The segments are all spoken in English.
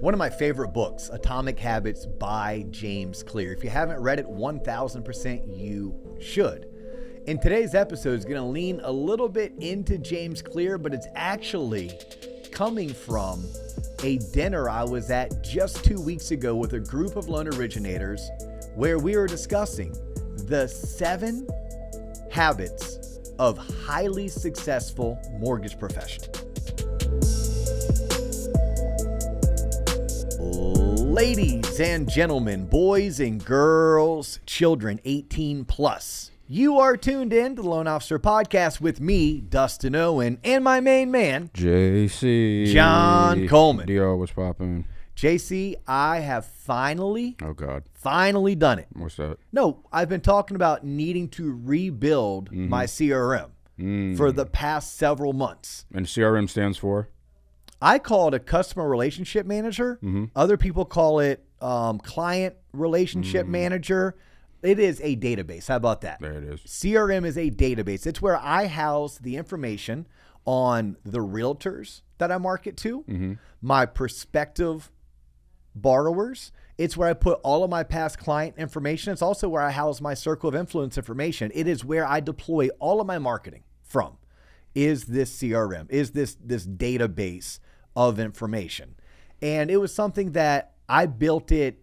One of my favorite books, Atomic Habits by James Clear. If you haven't read it, 1000% you should. And today's episode is going to lean a little bit into James Clear, but it's actually coming from a dinner I was at just 2 weeks ago with a group of loan originators where we were discussing the 7 habits of highly successful mortgage professionals. Ladies and gentlemen, boys and girls, children 18 plus, you are tuned in to the Loan Officer Podcast with me, Dustin Owen, and my main man, JC. John Coleman. Dio, what's poppin'? JC, I have finally done it. What's that? No, I've been talking about needing to rebuild my CRM for the past several months. And CRM stands for? I call it a customer relationship manager. Other people call it client relationship manager. It is a database. How about that? There it is. CRM is a database. It's where I house the information on the realtors that I market to, my prospective borrowers. It's where I put all of my past client information. It's also where I house my circle of influence information. It is where I deploy all of my marketing from. Is this CRM? Is this database of information? And it was something that I built it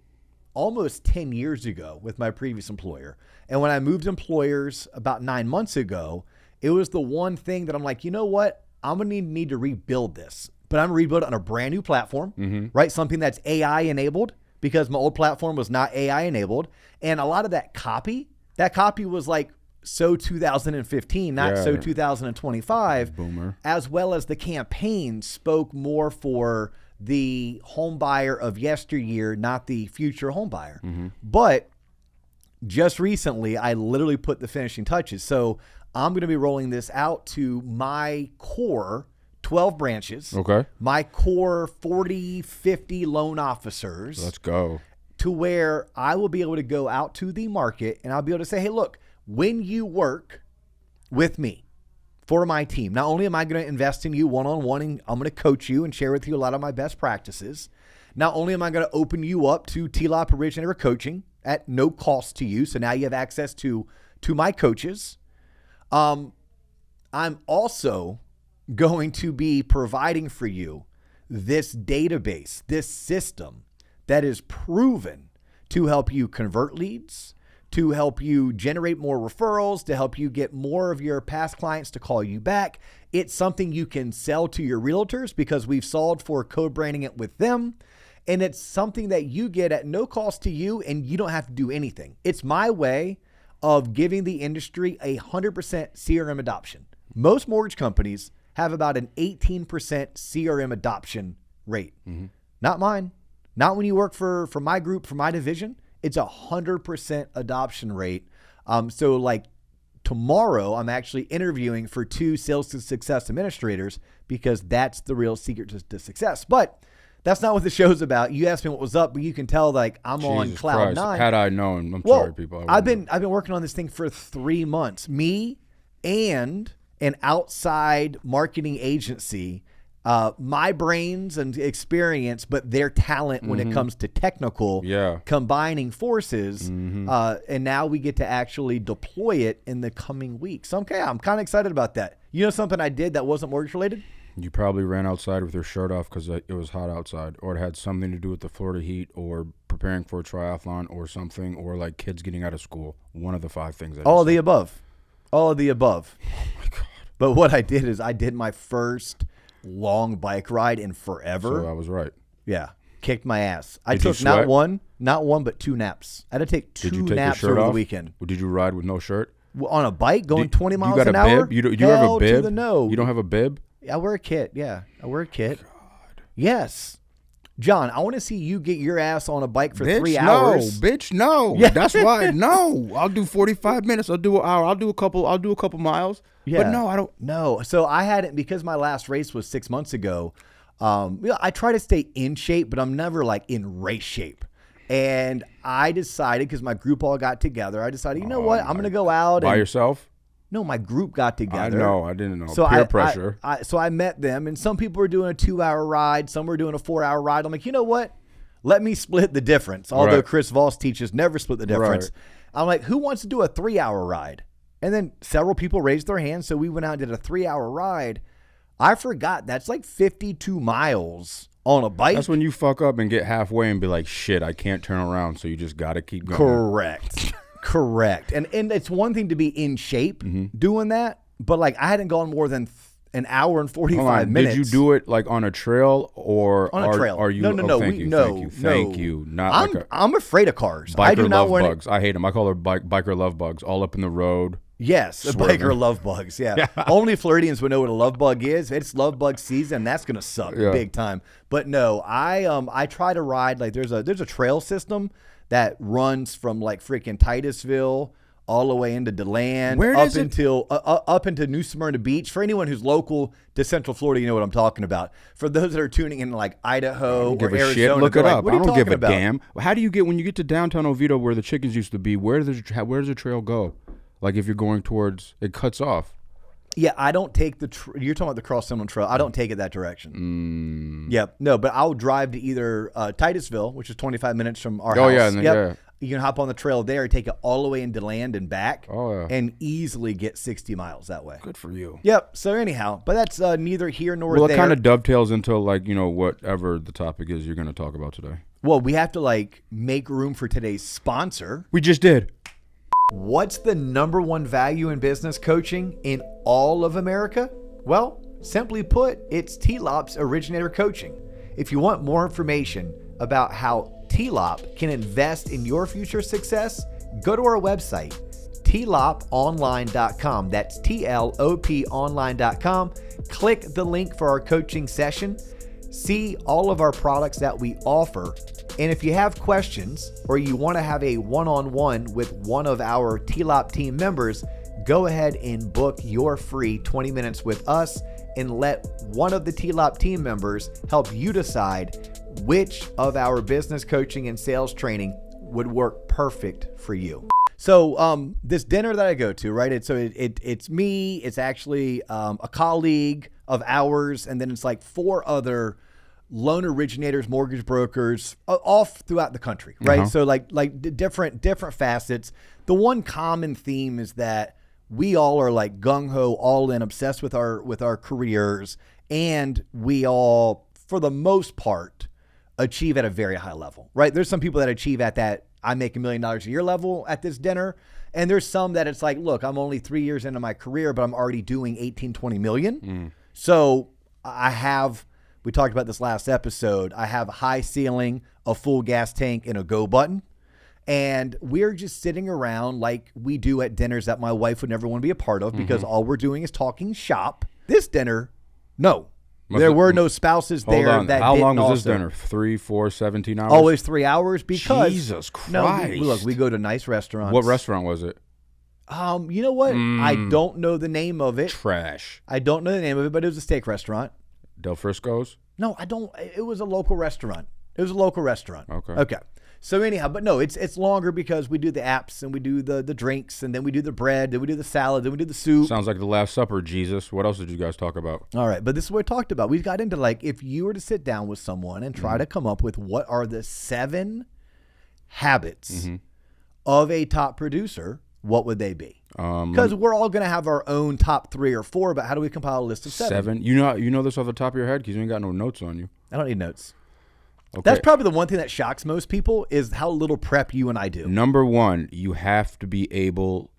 almost 10 years ago with my previous employer. And when I moved employers about 9 months ago, it was the one thing that I'm like, you know what? I'm going to need to rebuild this. But I'm going to rebuild it on a brand new platform, right? Something that's AI enabled, because my old platform was not AI enabled. And a lot of that copy was like, so 2015, not so 2025, Boomer. As well as the campaign spoke more for the home buyer of yesteryear, not the future home buyer. But just recently, I literally put the finishing touches. So I'm going to be rolling this out to my core 12 branches. Okay. My core 40, 50 loan officers. Let's go. To where I will be able to go out to the market and I'll be able to say, hey, look, when you work with me for my team, not only am I going to invest in you one-on-one and I'm going to coach you and share with you a lot of my best practices, not only am I going to open you up to TLOP originator coaching at no cost to you, so now you have access to my coaches. I'm also going to be providing for you this database, this system that is proven to help you convert leads, to help you generate more referrals, to help you get more of your past clients to call you back. It's something you can sell to your realtors because we've solved for co-branding it with them. And it's something that you get at no cost to you and you don't have to do anything. It's my way of giving the industry 100% CRM adoption. Most mortgage companies have about an 18% CRM adoption rate. Not mine. Not when you work for my group, for my division. It's 100% adoption rate. So like tomorrow, I'm actually interviewing for 2 sales to success administrators because that's the real secret to success. But that's not what the show's about. You asked me what was up, but you can tell like I'm on cloud 9. Had I known, I'm sorry, people. I've been working on this thing for 3 months. Me and an outside marketing agency. My brains and experience, but their talent when it comes to technical, combining forces. And now we get to actually deploy it in the coming weeks. So, okay, I'm kind of excited about that. You know something I did that wasn't mortgage related? You probably ran outside with your shirt off because it was hot outside, or it had something to do with the Florida heat, or preparing for a triathlon, or something, or like kids getting out of school. One of the 5 things. All of the above. Oh my God. But what I did is I did my first long bike ride in forever. So I was right. Yeah. Kicked my ass. I took not one, but 2 naps. I had to take 2 naps over the weekend. Did you ride with no shirt? On a bike going 20 miles an hour? You have a bib? To the no. You don't have a bib? I wear a kit. Yeah. I wear a kit. God. Yes. John, I want to see you get your ass on a bike for 3 hours. No. Yeah. That's why. No. I'll do 45 minutes. I'll do an hour. I'll do a couple miles. Yeah. But no, I don't. No. So I hadn't, because my last race was 6 months ago. I try to stay in shape, but I'm never like in race shape. And I decided, because my group all got together, I decided, you know what? I'm going to go out. By yourself? No, my group got together. I know. I didn't know. So Peer pressure. So I met them, and some people were doing a 2-hour ride. Some were doing a 4-hour ride. I'm like, you know what? Let me split the difference. Although Chris Voss teaches never split the difference. Right. I'm like, who wants to do a 3-hour ride? And then several people raised their hands. So we went out and did a 3-hour ride. I forgot that's like 52 miles on a bike. That's when you fuck up and get halfway and be like, shit, I can't turn around. So you just got to keep going. Correct. And it's one thing to be in shape doing that, but like I hadn't gone more than an hour and 45 minutes. Did you do it like on a trail or on a trail? Are you? No. Thank you. Not I'm afraid of cars. Biker I do not love bugs. I hate them. I call her biker love bugs. All up in the road. Yes, a biker love bugs. Yeah. Only Floridians would know what a love bug is. It's love bug season. That's gonna suck big time. But no, I try to ride like there's a trail system that runs from like freaking Titusville all the way into DeLand, up into New Smyrna Beach. For anyone who's local to Central Florida, you know what I'm talking about. For those that are tuning in like Idaho or Arizona, shit. Look it up. What I don't give a about? damn. How do you get when you get to downtown Oviedo where the chickens used to be? Where does the trail go? Like if you're going towards, it cuts off. Yeah, I don't take you're talking about the Cross Seminole Trail. I don't take it that direction. Yep. No, but I'll drive to either Titusville, which is 25 minutes from our house. Oh, yeah. Yeah. You can hop on the trail there, take it all the way into DeLand and back, and easily get 60 miles that way. Good for you. Yep. So anyhow, but that's neither here nor there. Well, it kind of dovetails into like, whatever the topic is you're going to talk about today. Well, we have to like make room for today's sponsor. We just did. What's the number one value in business coaching in all of America? Well, simply put, it's TLOP's Originator Coaching. If you want more information about how TLOP can invest in your future success, go to our website, tloponline.com. That's TLOP online.com. Click the link for our coaching session. See all of our products that we offer. And if you have questions or you want to have a one-on-one with one of our TLOP team members, go ahead and book your free 20 minutes with us and let one of the TLOP team members help you decide which of our business coaching and sales training would work perfect for you. So this dinner that I go to, right? It's me. It's actually a colleague of ours, and then it's like 4 other loan originators, mortgage brokers, off throughout the country, right? So like different facets. The one common theme is that we all are like gung-ho, all in, obsessed with our careers, and we all, for the most part, achieve at a very high level, right? There's some people that achieve at that I make $1 million a year level at this dinner, and there's some that it's like, look, I'm only 3 years into my career, but I'm already doing 18, 20 million. So we talked about this last episode, I have a high ceiling, a full gas tank, and a go button. And we're just sitting around like we do at dinners that my wife would never want to be a part of because all we're doing is talking shop. This dinner, no. There were no spouses there. How long was this dinner? 3, 4, 17 hours? Always 3 hours because Jesus Christ. No, we go to nice restaurants. What restaurant was it? You know what? I don't know the name of it. Trash. I don't know the name of it, but it was a steak restaurant. Del Frisco's? No, I don't. It was a local restaurant. Okay. So anyhow, but no, it's longer because we do the apps and we do the drinks and then we do the bread, then we do the salad, then we do the soup. Sounds like the Last Supper, Jesus. What else did you guys talk about? All right, but this is what we talked about. We got into like if you were to sit down with someone and try to come up with what are the 7 habits of a top producer, what would they be? Because we're all going to have our own top 3 or 4, but how do we compile a list of 7? You know this off the top of your head because you ain't got no notes on you. I don't need notes. Okay. That's probably the one thing that shocks most people is how little prep you and I do. Number 1, you have to be able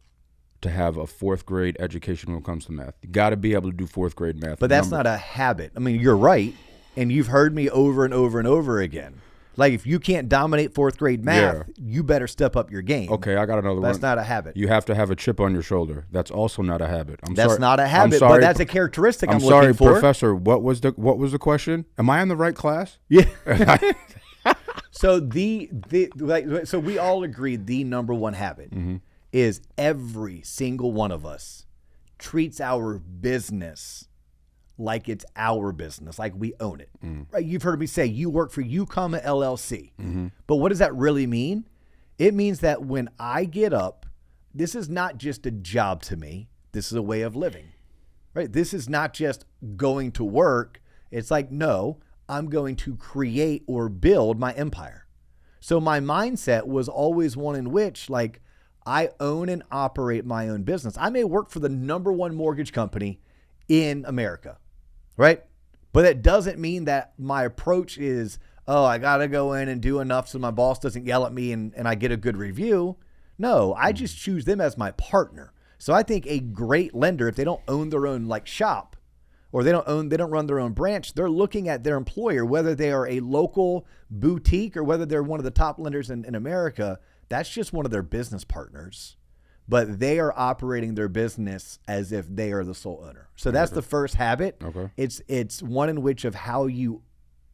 to have a 4th grade education when it comes to math. You got to be able to do 4th grade math. But that's not a habit. I mean, you're right, and you've heard me over and over and over again. Like, if you can't dominate 4th grade math, you better step up your game. Okay, I got another one. That's not a habit. You have to have a chip on your shoulder. That's also not a habit. That's not a habit, but that's a characteristic I'm looking for. I'm sorry, Professor. What was the question? Am I in the right class? Yeah. So so we all agree the number 1 habit is every single one of us treats our business like it's our business, like we own it. Right? You've heard me say you work for UComma LLC. But what does that really mean? It means that when I get up, this is not just a job to me. This is a way of living, right? This is not just going to work. It's like, no, I'm going to create or build my empire. So my mindset was always one in which, like, I own and operate my own business. I may work for the number one mortgage company in America, right? But that doesn't mean that my approach is, oh, I got to go in and do enough so my boss doesn't yell at me and I get a good review. No, I just choose them as my partner. So I think a great lender, if they don't own their own like shop, or they don't run their own branch, they're looking at their employer, whether they are a local boutique or whether they're one of the top lenders in America. That's just one of their business partners, but they are operating their business as if they are the sole owner. So that's the first habit. Okay. It's one in which of how you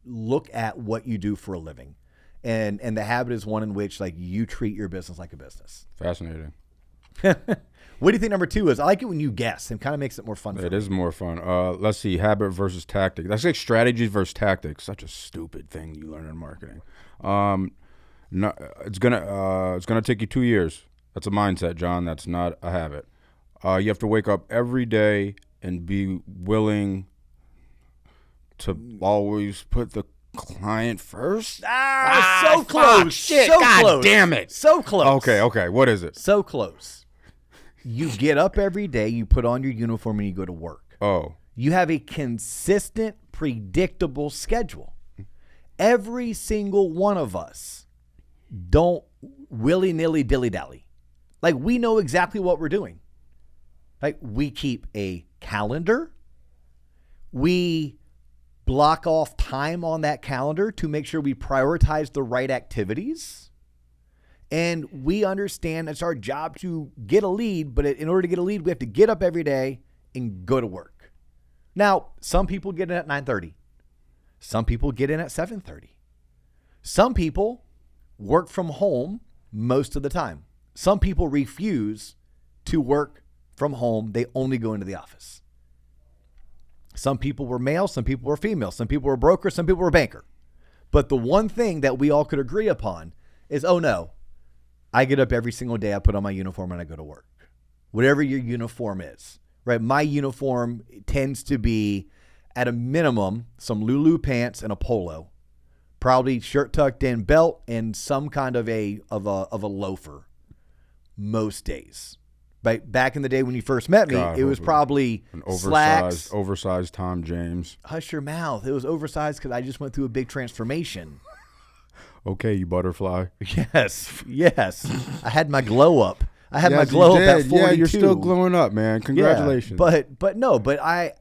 look at what you do for a living. And the habit is one in which, like, you treat your business like a business. Fascinating. What do you think number 2 is? I like it when you guess. It kind of makes it more fun. It is more fun. Let's see. Habit versus tactic. That's like strategy versus tactics. Such a stupid thing you learn in marketing. No, it's gonna take you 2 years. That's a mindset, John. That's not a habit. You have to wake up every day and be willing to always put the client first. So close. Fuck, shit. So God close. damn it. So close. Okay. What is it? So close. You get up every day, you put on your uniform, and you go to work. Oh. You have a consistent, predictable schedule. Every single one of us don't willy-nilly dilly-dally. Like, we know exactly what we're doing. Like, we keep a calendar. We block off time on that calendar to make sure we prioritize the right activities. And we understand it's our job to get a lead, but in order to get a lead, we have to get up every day and go to work. Now, some people get in at 9:30. Some people get in at 7:30. Some people work from home most of the time. Some people refuse to work from home. They only go into the office. Some people were male, some people were female, some people were broker, some people were banker. But the one thing that we all could agree upon is, oh no, I get up every single day, I put on my uniform, and I go to work. Whatever your uniform is, right? My uniform tends to be, at a minimum, some Lulu pants and a polo, probably shirt tucked in, belt, and some kind of a loafer most days. Right? Back in the day when you first met me, it was probably an slacks. oversized Tom James. Hush your mouth. It was oversized because I just went through a big transformation. Okay, you butterfly. Yes. I had my glow up. I had my glow up at 42. Yeah, you're still glowing up, man. Congratulations. Yeah, but I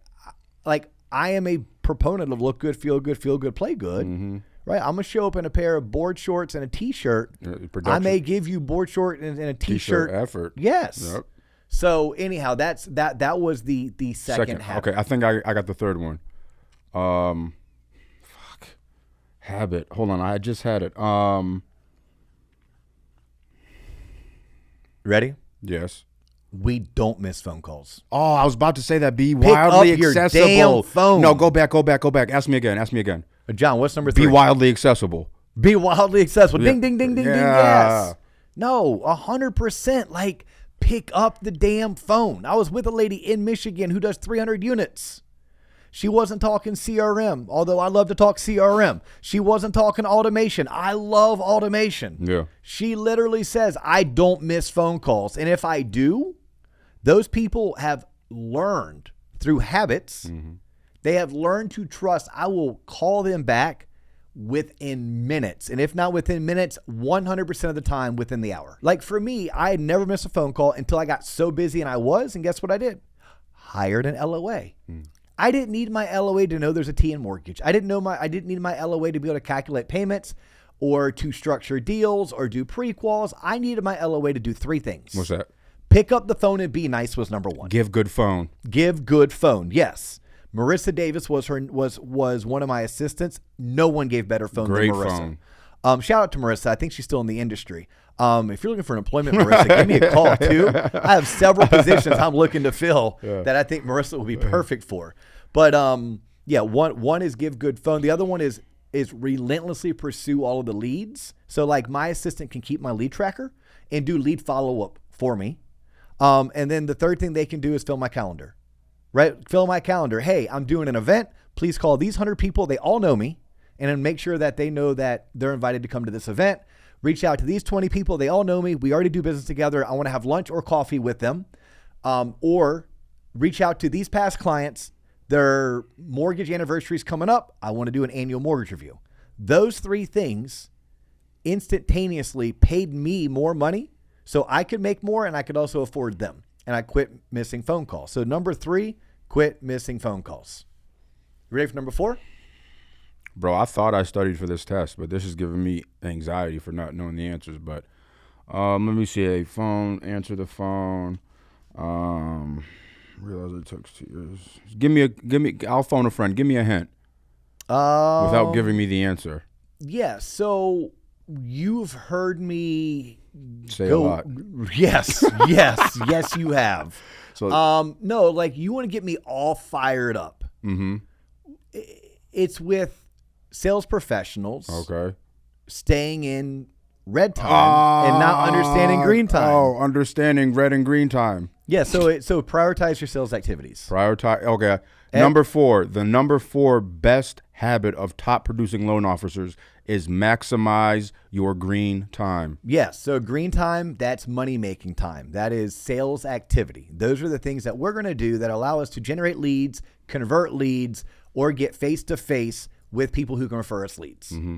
am a proponent of look good, feel good, play good. Mm-hmm. Right? I'm gonna show up in a pair of board shorts and a t-shirt. I may give you board short and a t-shirt effort. Yes. Yep. So anyhow, that was the second habit. Okay, I think I got the third one. Habit. Hold on, I just had it. Ready? Yes. We don't miss phone calls. Oh, I was about to say that. Be Pick wildly up your accessible. damn phone. No, go back. Ask me again. John, what's number 3? Be wildly accessible. Be wildly accessible. Yeah. Ding, ding, ding, ding, ding. Yeah. Yes. No, 100%. Like, pick up the damn phone. I was with a lady in Michigan who does 300 units. She wasn't talking CRM, although I love to talk CRM. She wasn't talking automation. I love automation. Yeah. She literally says, I don't miss phone calls. And if I do, those people have learned through habits. Mm-hmm. They have learned to trust. I will call them back within minutes. And if not within minutes, 100% of the time within the hour. Like for me, I had never missed a phone call until I got so busy, and I was. And guess what I did? Hired an LOA. I didn't need my LOA to know there's a T in mortgage. I didn't need my LOA to be able to calculate payments or to structure deals or do pre-quals. I needed my LOA to do 3 things. What's that? Pick up the phone and be nice was number 1. Give good phone. Give good phone. Yes. Marissa Davis was one of my assistants. No one gave better phone than Marissa. Phone. Shout out to Marissa. I think she's still in the industry. If you're looking for employment, Marissa, give me a call too. I have several positions I'm looking to fill that I think Marissa will be perfect for. But one is give good phone. The other one is relentlessly pursue all of the leads. So like my assistant can keep my lead tracker and do lead follow-up for me. And then the third thing they can do is fill my calendar, right? Fill my calendar. Hey, I'm doing an event. Please call these 100 people. They all know me, and then make sure that they know that they're invited to come to this event. Reach out to these 20 people. They all know me. We already do business together. I want to have lunch or coffee with them. Or reach out to these past clients. Their mortgage anniversary is coming up. I want to do an annual mortgage review. Those three things instantaneously paid me more money so I could make more and I could also afford them. And I quit missing phone calls. So number 3, quit missing phone calls. You ready for number 4? Bro, I thought I studied for this test, but this is giving me anxiety for not knowing the answers. But let me see. Answer the phone. Realize it took 2 years. I'll phone a friend. Give me a hint. Without giving me the answer. Yeah, so you've heard me say a lot. Yes, yes, you have. So, no, like you want to get me all fired up. Mm-hmm. It's with sales professionals. Okay. Staying in red time and not understanding green time. Oh, understanding red and green time. Yeah, so prioritize your sales activities. Okay. Number 4, the number 4 best habit of top producing loan officers is maximize your green time. Yes, so green time, that's money-making time. That is sales activity. Those are the things that we're going to do that allow us to generate leads, convert leads, or get face-to-face with people who can refer us leads. Mm-hmm.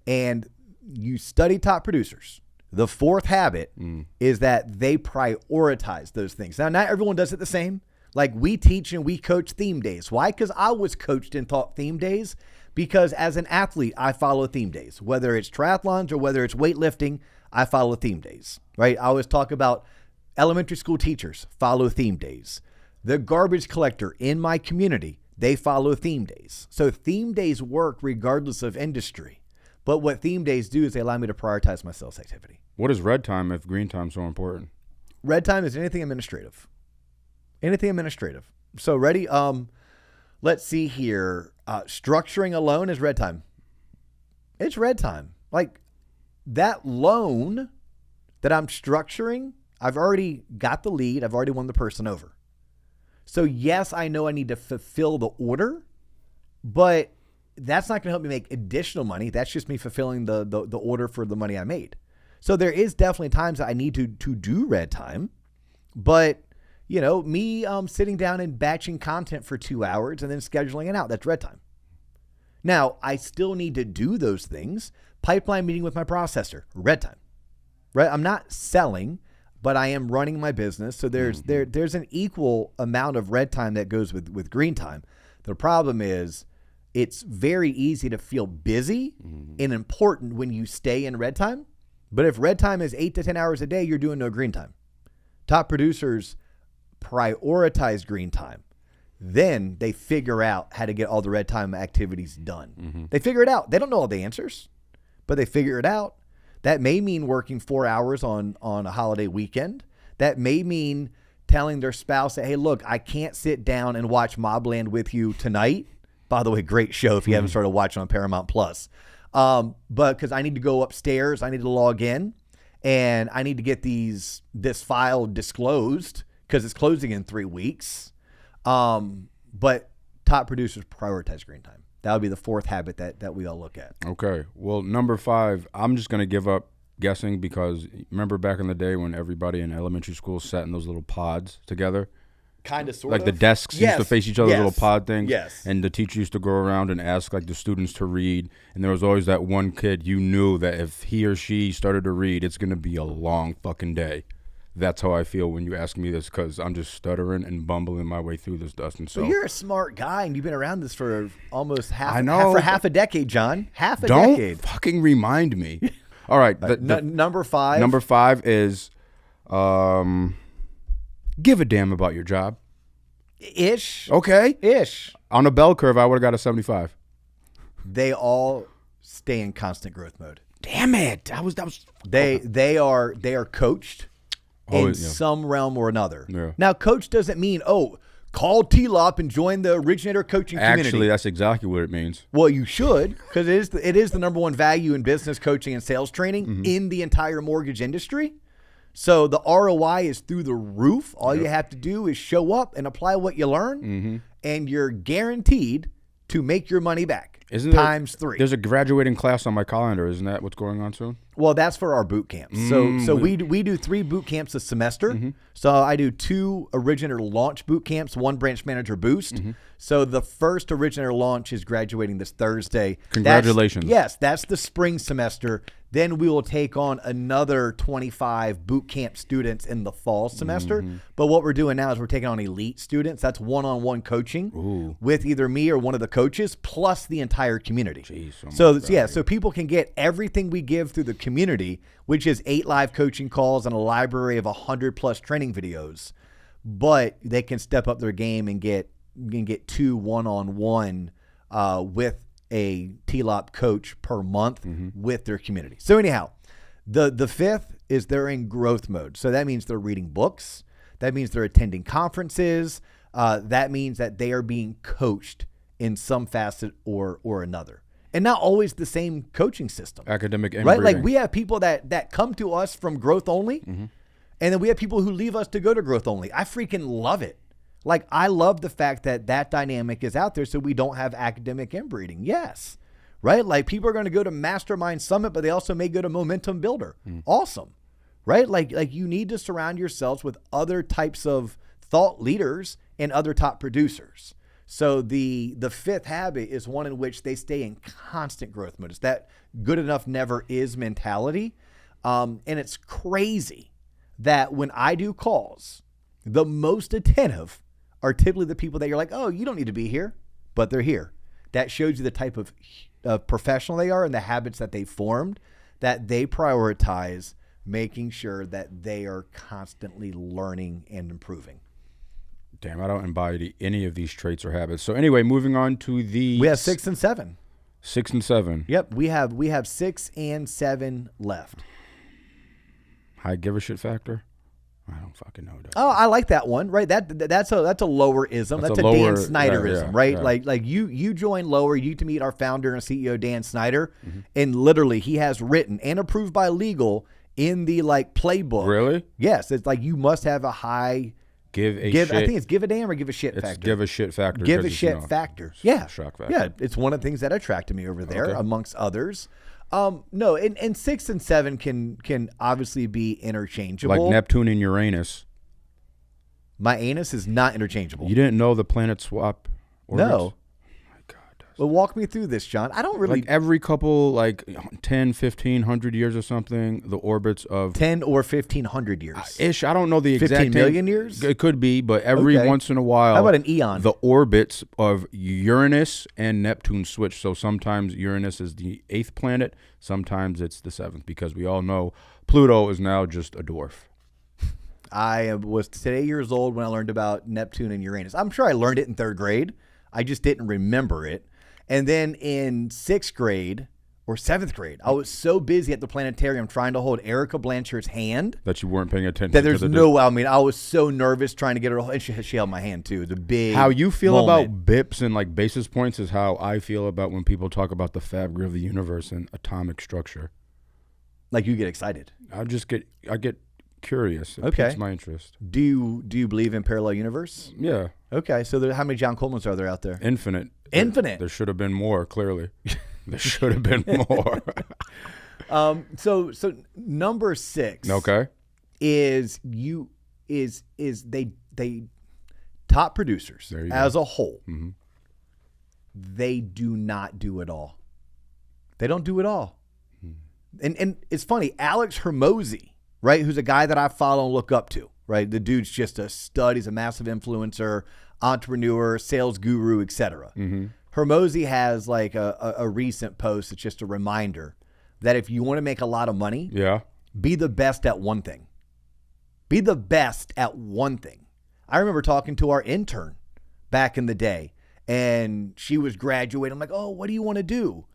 And you study top producers. The 4th habit is that they prioritize those things. Now, not everyone does it the same. Like we teach and we coach theme days. Why? Because I was coached and taught theme days. Because as an athlete, I follow theme days. Whether it's triathlons or whether it's weightlifting, I follow theme days, right? I always talk about elementary school teachers follow theme days. The garbage collector in my community, they follow theme days. So theme days work regardless of industry. But what theme days do is they allow me to prioritize my sales activity. What is red time if green time is so important? Red time is anything administrative. Anything administrative. So ready? Let's see here. Structuring a loan is red time. It's red time. Like that loan that I'm structuring, I've already got the lead. I've already won the person over. So yes, I know I need to fulfill the order, but that's not going to help me make additional money. That's just me fulfilling the order for the money I made. So there is definitely times that I need to do red time, but you know, me sitting down and batching content for 2 hours and then scheduling it out, that's red time. Now, I still need to do those things. Pipeline meeting with my processor, red time. Right? I'm not selling, but I am running my business. So there's an equal amount of red time that goes with green time. The problem is it's very easy to feel busy and important when you stay in red time. But if red time is 8 to 10 hours a day, you're doing no green time. Top producers prioritize green time. Then they figure out how to get all the red time activities done. Mm-hmm. They figure it out. They don't know all the answers, but they figure it out. That may mean working 4 hours on a holiday weekend. That may mean telling their spouse that, hey, look, I can't sit down and watch Mobland with you tonight. By the way, great show if you haven't started watching on Paramount Plus. But because I need to go upstairs, I need to log in, and I need to get this file disclosed because it's closing in 3 weeks. But top producers prioritize green time. That would be the 4th habit that we all look at. Okay. Well, number 5, I'm just going to give up guessing because remember back in the day when everybody in elementary school sat in those little pods together? Kind of, sort like of. the desks used to face each other, little pod things. Yes. And the teacher used to go around and ask like the students to read. And there was always that one kid you knew that if he or she started to read, it's going to be a long fucking day. That's how I feel when you ask me this because I'm just stuttering and bumbling my way through this, Dustin. So you're a smart guy and you've been around this for almost half a decade, John. Decade. Don't fucking remind me. All right. Number 5. Number 5 is give a damn about your job. Ish. Okay. Ish. On a bell curve, I would have got a 75. They all stay in constant growth mode. Damn it. They are coached in some realm or another. Yeah. Now, coach doesn't mean, call TLOP and join the originator coaching community. Actually, that's exactly what it means. Well, you should, because it is the number one value in business coaching and sales training in the entire mortgage industry. So the ROI is through the roof. All you have to do is show up and apply what you learn, and you're guaranteed to make your money back. Isn't times 3. There's a graduating class on my calendar. Isn't that what's going on soon? Well, that's for our boot camps. So we do 3 boot camps a semester. So I do 2 originator launch boot camps, 1 branch manager boost. So the first originator launch is graduating this Thursday. Congratulations. That's the spring semester. Then we will take on another 25 boot camp students in the fall semester. But what we're doing now is we're taking on elite students. That's one-on-one coaching with either me or one of the coaches, plus the entire community. Jeez, so people can get everything we give through the community, which is 8 live coaching calls and a library of 100+ training videos. But they can step up their game and get 2 one-on-one with a TLOP coach per month with their community. So anyhow, the 5th is they're in growth mode. So that means they're reading books. That means they're attending conferences. That means that they are being coached in some facet or another. And not always the same coaching system. Academic and right? breeding. Like we have people that come to us from growth only, and then we have people who leave us to go to growth only. I freaking love it. Like, I love the fact that dynamic is out there so we don't have academic inbreeding. Yes. Right? Like, people are going to go to Mastermind Summit, but they also may go to Momentum Builder. Awesome. Right? Like you need to surround yourselves with other types of thought leaders and other top producers. So the 5th habit is one in which they stay in constant growth mode. It's that good enough never is mentality. And it's crazy that when I do calls, the most attentive are typically the people that you're like, oh, you don't need to be here, but they're here. That shows you the type of professional they are and the habits that they formed, that they prioritize making sure that they are constantly learning and improving. Damn, I don't embody any of these traits or habits. So anyway, moving on to the... We have 6 and 7. 6 and 7. Yep, we have 6 and 7 left. High give a shit factor? I don't fucking know. Dustin. Oh, I like that one, right? That's a lower ism. That's a Dan Snyderism, right? Yeah. Like you join lower, you to meet our founder and CEO Dan Snyder, and literally he has written and approved by legal in the playbook. Really? Yes, it's like you must have a high give. I think it's give a damn or give a shit it's factor. Give a shit factor. Give a shit factor. Yeah. Shock factor. Yeah, it's one of the things that attracted me over there, amongst others. No, and 6 and 7 can obviously be interchangeable. Like Neptune and Uranus. My anus is not interchangeable. You didn't know the planet swap orbits? No. Oh my God. Dustin. Well, walk me through this, John. I don't really... Like every couple, 10, 15, 100 years or something, the orbits of... 10 or 1,500 years. Ish. I don't know the exact... 15 million years? It could be, but every once in a while... How about an eon? The orbits of Uranus and Neptune switch. So sometimes Uranus is the 8th planet, sometimes it's the 7th, because we all know Pluto is now just a dwarf. I was today years old when I learned about Neptune and Uranus. I'm sure I learned it in 3rd grade. I just didn't remember it. And then in 6th grade or 7th grade, I was so busy at the planetarium trying to hold Erica Blanchard's hand that you weren't paying attention that there's I was so nervous trying to get her, and she held my hand too. The big How you feel moment. about BIPs and basis points is how I feel about when people talk about the fabric of the universe and atomic structure. Like you get excited. I get curious. It Okay. piques my interest. Do you believe in parallel universe? Yeah. Okay, so how many John Colemans are there out there? Infinite. Infinite. There should have been more, clearly. There should have been more. So number 6 Okay. is they top producers There you go. as a whole. Mhm. They do not do it all. They don't do it all. And it's funny, Alex Hermosi, right, who's a guy that I follow and look up to, right? The dude's just a stud. He's a massive influencer, entrepreneur, sales guru, etc. Hermosi has a recent post that's just a reminder that if you want to make a lot of money, Yeah. be the best at one thing. Be the best at one thing. I remember talking to our intern back in the day, and she was graduating. I'm like, oh, what do you want to do?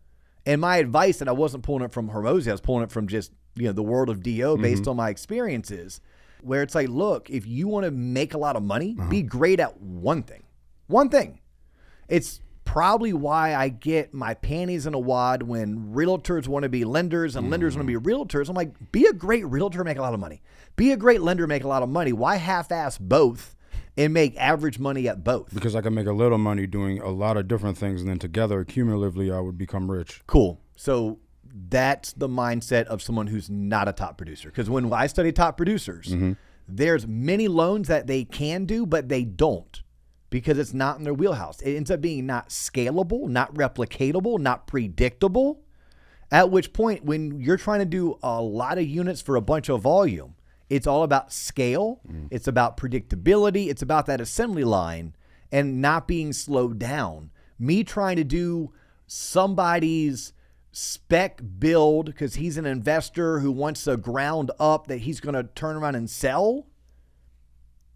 And my advice, and I wasn't pulling it from Hermosi, I was pulling it from just the world of DO based on my experiences, where it's like, look, if you want to make a lot of money, be great at one thing. One thing. It's probably why I get my panties in a wad when realtors want to be lenders and lenders want to be realtors. I'm like, be a great realtor, make a lot of money. Be a great lender, make a lot of money. Why half-ass both and make average money at both? Because I can make a little money doing a lot of different things, and then together, cumulatively, I would become rich. Cool. So that's the mindset of someone who's not a top producer. Because when I study top producers, there's many loans that they can do, but they don't because it's not in their wheelhouse. It ends up being not scalable, not replicatable, not predictable. At which point, when you're trying to do a lot of units for a bunch of volume, it's all about scale. It's about predictability. It's about that assembly line and not being slowed down. Me trying to do somebody's spec build because he's an investor who wants a ground up that he's going to turn around and sell.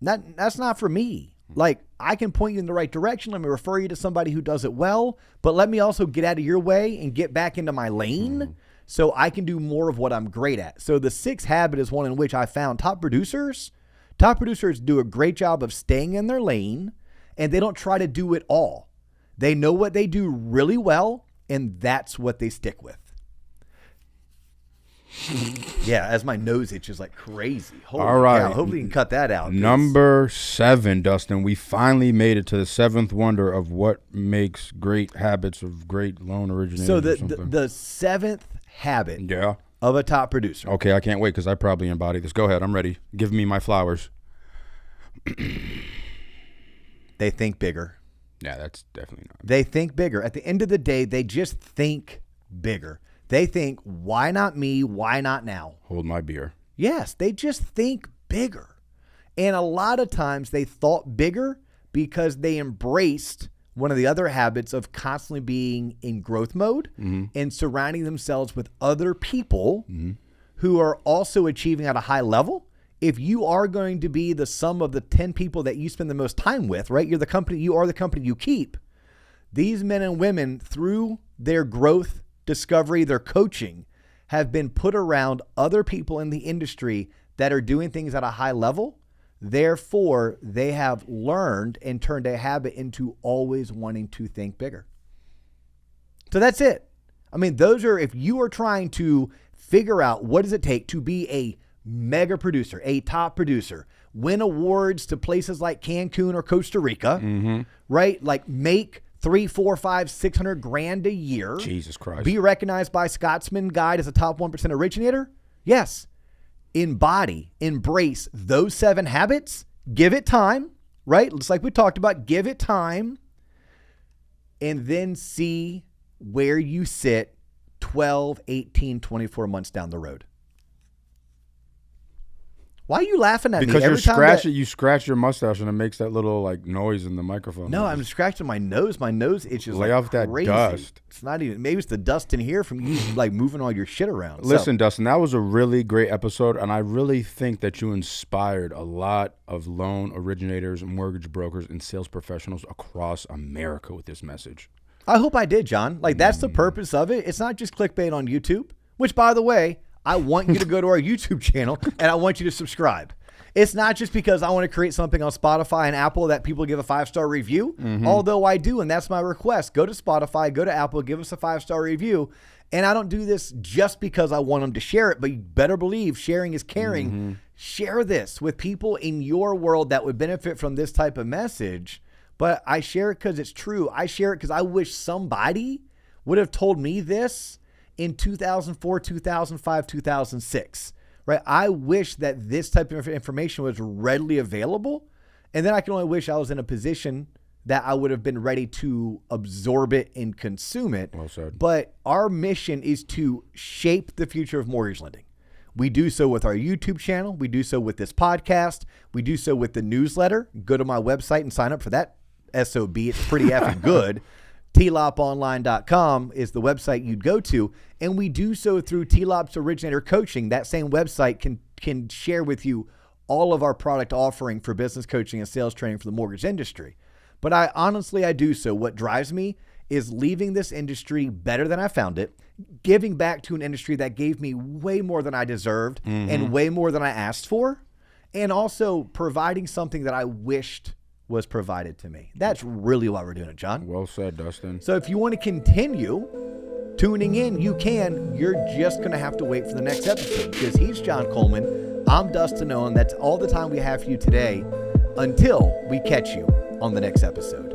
That's not for me. Like, I can point you in the right direction. Let me refer you to somebody who does it well, but let me also get out of your way and get back into my lane so I can do more of what I'm great at. So the sixth habit is one in which I found top producers do a great job of staying in their lane, and they don't try to do it all. They know what they do really well, and that's what they stick with. Yeah, as my nose itches like crazy. Holy All right. cow. Hopefully you can cut that out. Number 7, Dustin. We finally made it to the 7th wonder of what makes great habits of great loan originators. So the 7th habit of a top producer. Okay, I can't wait because I probably embody this. Go ahead. I'm ready. Give me my flowers. They think bigger. Yeah, that's definitely not. They think bigger. At the end of the day, they just think bigger. They think, why not me? Why not now? Hold my beer. Yes, they just think bigger. And a lot of times they thought bigger because they embraced one of the other habits of constantly being in growth mode and surrounding themselves with other people who are also achieving at a high level. If you are going to be the sum of the 10 people that you spend the most time with, right? You are the company you keep. These men and women, through their growth, discovery, their coaching, have been put around other people in the industry that are doing things at a high level. Therefore, they have learned and turned a habit into always wanting to think bigger. So that's it. I mean, those are, if you are trying to figure out what does it take to be a mega producer, a top producer, win awards to places like Cancun or Costa Rica, right? Like make 3, 4, 5, 600 grand a year. Jesus Christ. Be recognized by Scotsman Guide as a top 1% originator. Yes. Embody, embrace those 7 habits. Give it time, right? Just like we talked about, give it time. And then see where you sit 12, 18, 24 months down the road. Why are you laughing at me? Because you scratch your mustache and it makes that little like noise in the microphone. No, I'm scratching my nose. My nose itches. Lay off that dust. It's not even. Maybe it's the dust in here from you like moving all your shit around. Listen, Dustin, that was a really great episode, and I really think that you inspired a lot of loan originators, mortgage brokers, and sales professionals across America with this message. I hope I did, John. Like that's the purpose of it. It's not just clickbait on YouTube. Which, by the way, I want you to go to our YouTube channel and I want you to subscribe. It's not just because I want to create something on Spotify and Apple that people give a 5-star review, although I do, and that's my request. Go to Spotify, go to Apple, give us a 5-star review. And I don't do this just because I want them to share it, but you better believe sharing is caring. Share this with people in your world that would benefit from this type of message. But I share it because it's true. I share it because I wish somebody would have told me this in 2004, 2005, 2006, right? I wish that this type of information was readily available. And then I can only wish I was in a position that I would have been ready to absorb it and consume it. Well said. But our mission is to shape the future of mortgage lending. We do so with our YouTube channel. We do so with this podcast. We do so with the newsletter. Go to my website and sign up for that SOB. It's pretty effing good. TLOPonline.com is the website you'd go to. And we do so through TLOP's originator coaching. That same website can share with you all of our product offering for business coaching and sales training for the mortgage industry. But I do so. What drives me is leaving this industry better than I found it, giving back to an industry that gave me way more than I deserved and way more than I asked for, and also providing something that I wished was provided to me. That's really why we're doing it, John. Well said, Dustin. So if you want to continue tuning in, you can. You're just going to have to wait for the next episode, because he's John Coleman. I'm Dustin Owen. That's all the time we have for you today, until we catch you on the next episode.